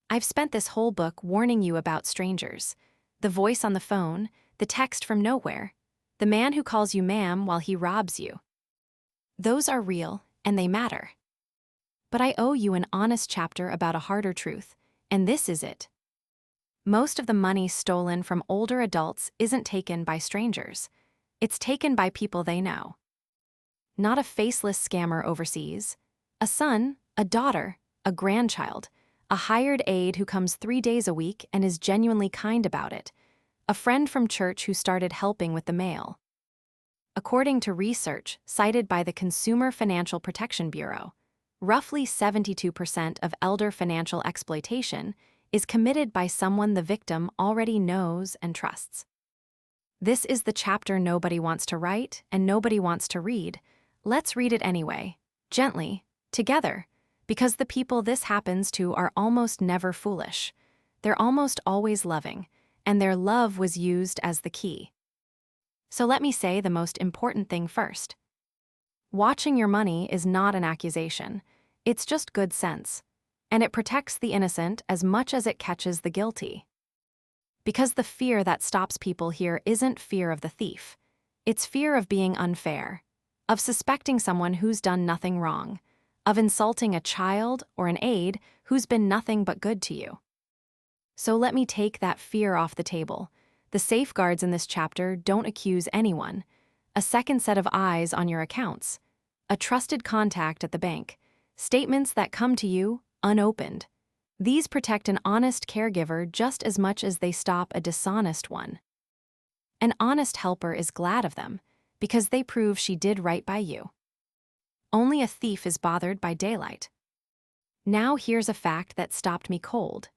I've spent this whole book warning you about strangers. The voice on the phone, the text from nowhere, the man who calls you ma'am while he robs you. Those are real, and they matter. But I owe you an honest chapter about a harder truth, and this is it. Most of the money stolen from older adults isn't taken by strangers. It's taken by people they know. Not a faceless scammer overseas. A son, a daughter, a grandchild, a hired aide who comes 3 days a week and is genuinely kind about it. A friend from church who started helping with the mail. According to research cited by the Consumer Financial Protection Bureau, roughly 72% of elder financial exploitation is committed by someone the victim already knows and trusts. This is the chapter nobody wants to write and nobody wants to read. Let's read it anyway, gently, together, because the people this happens to are almost never foolish. They're almost always loving, and their love was used as the key. So let me say the most important thing first. Watching your money is not an accusation. It's just good sense, and it protects the innocent as much as it catches the guilty. Because the fear that stops people here isn't fear of the thief. It's fear of being unfair, of suspecting someone who's done nothing wrong, of insulting a child or an aide who's been nothing but good to you. So let me take that fear off the table. The safeguards in this chapter don't accuse anyone. A second set of eyes on your accounts, a trusted contact at the bank, statements that come to you unopened. These protect an honest caregiver just as much as they stop a dishonest one. An honest helper is glad of them because they prove she did right by you. Only a thief is bothered by daylight. Now here's a fact that stopped me cold.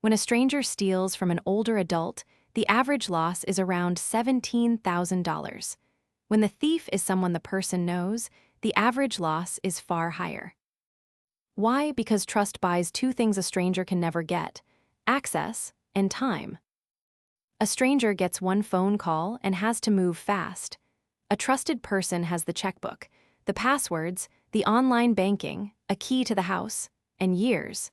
When a stranger steals from an older adult, the average loss is around $17,000. When the thief is someone the person knows, the average loss is far higher. Why? Because trust buys two things a stranger can never get: access and time. A stranger gets one phone call and has to move fast. A trusted person has the checkbook, the passwords, the online banking, a key to the house, and years.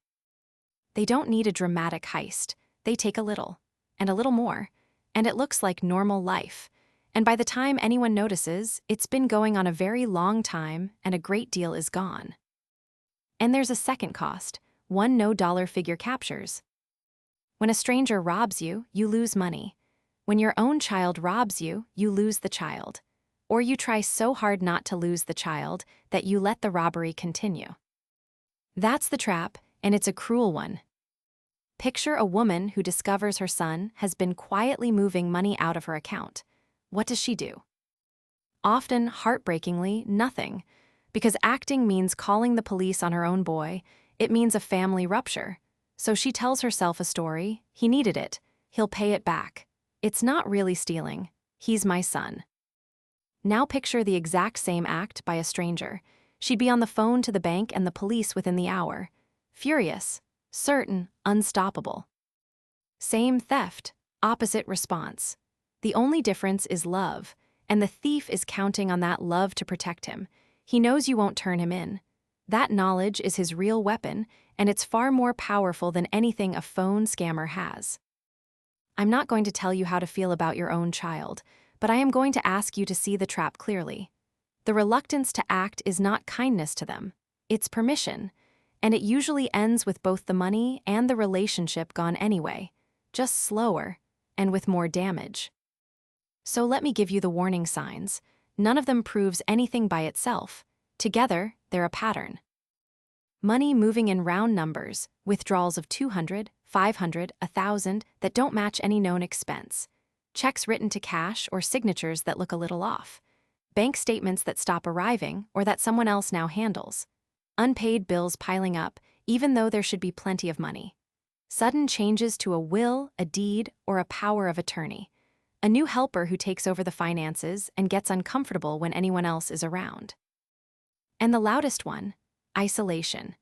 They don't need a dramatic heist. They take a little, and a little more, and it looks like normal life. And by the time anyone notices, it's been going on a very long time and a great deal is gone. And there's a second cost, one no-dollar figure captures. When a stranger robs you, you lose money. When your own child robs you, you lose the child. Or you try so hard not to lose the child that you let the robbery continue. That's the trap, and it's a cruel one. Picture a woman who discovers her son has been quietly moving money out of her account. What does she do? Often, heartbreakingly, nothing. Because acting means calling the police on her own boy, it means a family rupture. So she tells herself a story: he needed it, he'll pay it back. It's not really stealing, he's my son. Now picture the exact same act by a stranger. She'd be on the phone to the bank and the police within the hour. Furious, certain, unstoppable. Same theft, opposite response. The only difference is love, and the thief is counting on that love to protect him. He knows you won't turn him in. That knowledge is his real weapon, and it's far more powerful than anything a phone scammer has. I'm not going to tell you how to feel about your own child, but I am going to ask you to see the trap clearly. The reluctance to act is not kindness to them. It's permission, and it usually ends with both the money and the relationship gone anyway, just slower and with more damage. So let me give you the warning signs. None of them proves anything by itself. Together, they're a pattern. Money moving in round numbers, withdrawals of 200, 500, 1,000 that don't match any known expense. Checks written to cash or signatures that look a little off. Bank statements that stop arriving or that someone else now handles. Unpaid bills piling up, even though there should be plenty of money. Sudden changes to a will, a deed, or a power of attorney. A new helper who takes over the finances and gets uncomfortable when anyone else is around. And the loudest one, isolation.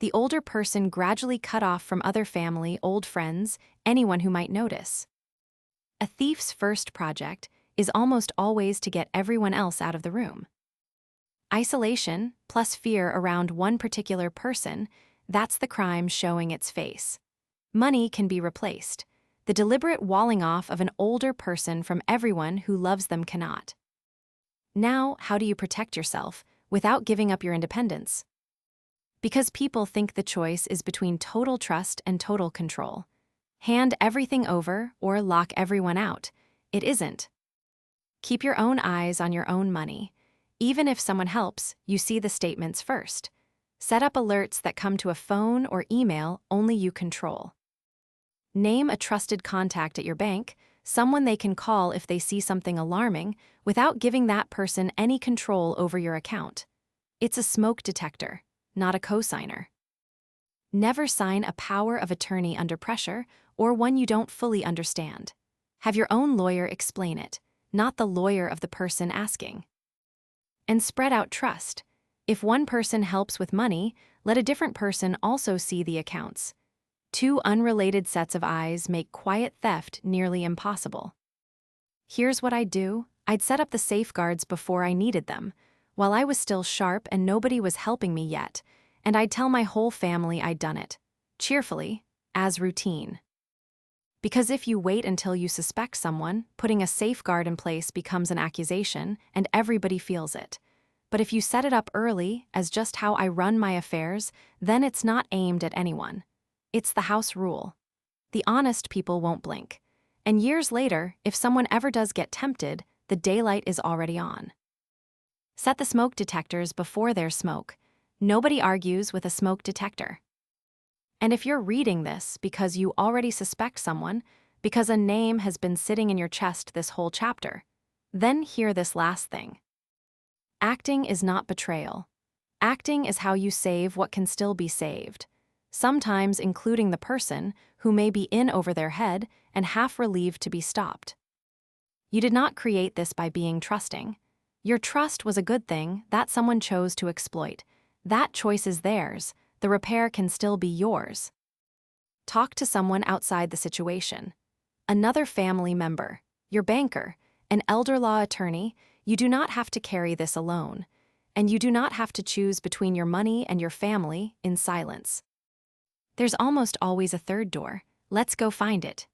The older person gradually cut off from other family, old friends, anyone who might notice. A thief's first project is almost always to get everyone else out of the room. Isolation, plus fear around one particular person, that's the crime showing its face. Money can be replaced. The deliberate walling off of an older person from everyone who loves them cannot. Now, how do you protect yourself without giving up your independence? Because people think the choice is between total trust and total control. Hand everything over or lock everyone out. It isn't. Keep your own eyes on your own money. Even if someone helps, you see the statements first. Set up alerts that come to a phone or email only you control. Name a trusted contact at your bank, someone they can call if they see something alarming, without giving that person any control over your account. It's a smoke detector, not a cosigner. Never sign a power of attorney under pressure or one you don't fully understand. Have your own lawyer explain it, not the lawyer of the person asking. And spread out trust. If one person helps with money, let a different person also see the accounts. Two unrelated sets of eyes make quiet theft nearly impossible. Here's what I'd do. I'd set up the safeguards before I needed them, while I was still sharp and nobody was helping me yet, and I'd tell my whole family I'd done it, cheerfully, as routine. Because if you wait until you suspect someone, putting a safeguard in place becomes an accusation, and everybody feels it. But if you set it up early, as just how I run my affairs, then it's not aimed at anyone. It's the house rule. The honest people won't blink. And years later, if someone ever does get tempted, the daylight is already on. Set the smoke detectors before there's smoke. Nobody argues with a smoke detector. And if you're reading this because you already suspect someone, because a name has been sitting in your chest this whole chapter, then hear this last thing. Acting is not betrayal. Acting is how you save what can still be saved, sometimes including the person who may be in over their head and half relieved to be stopped. You did not create this by being trusting. Your trust was a good thing that someone chose to exploit. That choice is theirs. The repair can still be yours. Talk to someone outside the situation. Another family member, your banker, an elder law attorney. You do not have to carry this alone, and you do not have to choose between your money and your family in silence. There's almost always a third door. Let's go find it.